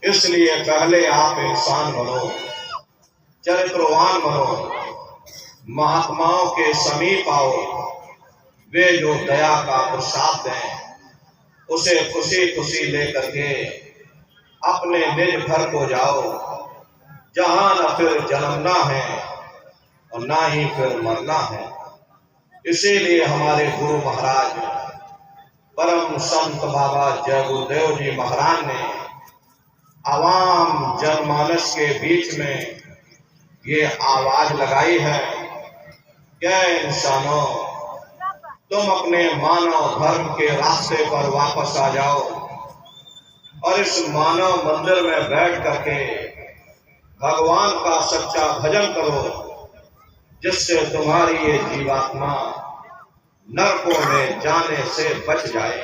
इसलिए पहले आप इंसान बनो, चरित्रवान बनो, महात्माओं के समीप आओ। वे जो दया का प्रसाद दें उसे खुशी खुशी लेकर के अपने निज घर को जाओ, जहां न फिर जन्मना है और ना ही फिर मरना है। इसीलिए हमारे गुरु महाराज परम संत बाबा जय गुरुदेव जी महाराज ने आवाम जनमानस के बीच में ये आवाज लगाई है, क्या इंसानों, तुम अपने मानव धर्म के रास्ते पर वापस आ जाओ और इस मानव मंदिर में बैठ करके भगवान का सच्चा भजन करो, जिससे तुम्हारी ये जीवात्मा नरकों में जाने से बच जाए।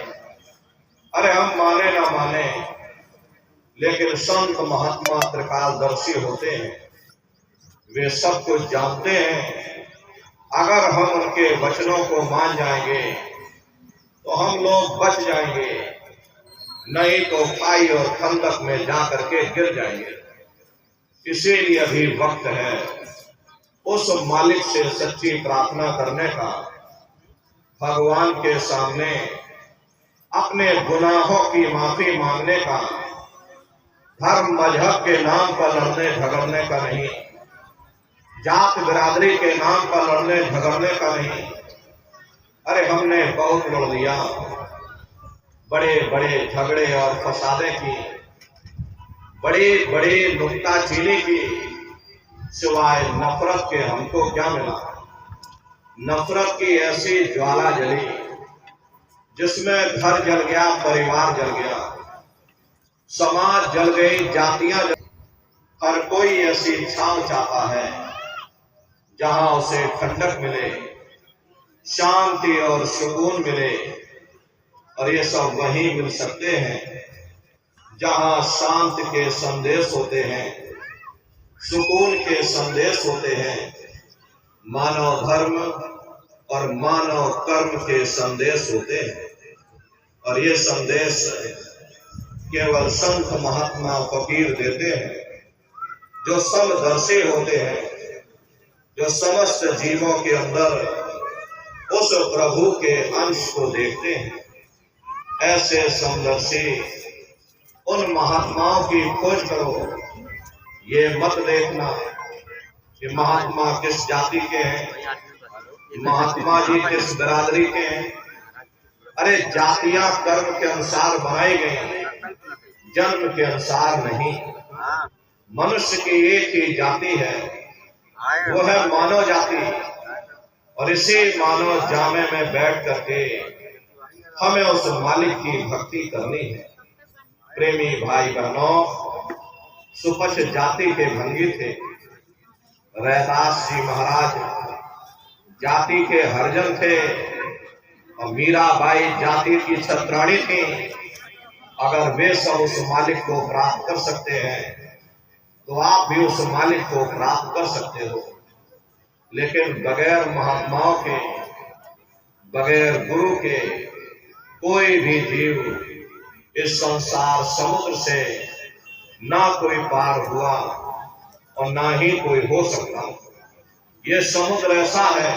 अरे हम माने ना माने, लेकिन संत महात्मा त्रिकालदर्शी होते हैं, वे सब कुछ जानते हैं। अगर हम उनके वचनों को मान जाएंगे तो हम लोग बच जाएंगे, नहीं तो खाई और खंदक में जा करके गिर जाएंगे। इसीलिए अभी वक्त है उस मालिक से सच्ची प्रार्थना करने का, भगवान के सामने अपने गुनाहों की माफी मांगने का, धर्म मजहब के नाम पर लड़ने झगड़ने का नहीं, जात बिरादरी के नाम पर लड़ने झगड़ने का नहीं। अरे हमने बहुत लड़ लिया, बड़े बड़े झगड़े और फसादे की, बड़ी बड़ी नुक्ताचीनी की, सिवाय नफरत के हमको क्या मिला। नफरत की ऐसी ज्वाला जली जिसमें घर जल गया, परिवार जल गया, समाज जल गई, जातियां जल। हर कोई ऐसी छाव चाहता है जहां उसे ठंडक मिले, शांति और सुकून मिले, और ये सब वहीं मिल सकते हैं जहां शांति के संदेश होते हैं, सुकून के संदेश होते हैं, मानव धर्म और मानव कर्म के संदेश होते हैं। और ये संदेश केवल संत महात्मा फकीर देते हैं, जो समदर्शी होते हैं, जो समस्त जीवों के अंदर उस प्रभु के अंश को देखते हैं। ऐसे समदर्शी उन महात्माओं की खोज करो। ये मत देखना कि महात्मा किस जाति के हैं, महात्मा जी किस बिरादरी के हैं। अरे जातियां कर्म के अनुसार बनाई गई, जन्म के अनुसार नहीं। मनुष्य की एक ही जाति है, वो है मानव जाति, और इसी मानव जामे में बैठ करके हमें उस मालिक की भक्ति करनी है। प्रेमी भाई बहनों, सुपच जाति के भंगी थे। रैदास जी महाराज जाति के हरिजन थे और मीराबाई जाति की छत्राणी थी। अगर वे सब उस मालिक को प्राप्त कर सकते हैं तो आप भी उस मालिक को प्राप्त कर सकते हो। लेकिन बगैर महात्माओं के, बगैर गुरु के कोई भी जीव इस संसार समुद्र से ना कोई पार हुआ और ना ही कोई हो सकता। ये समुद्र ऐसा है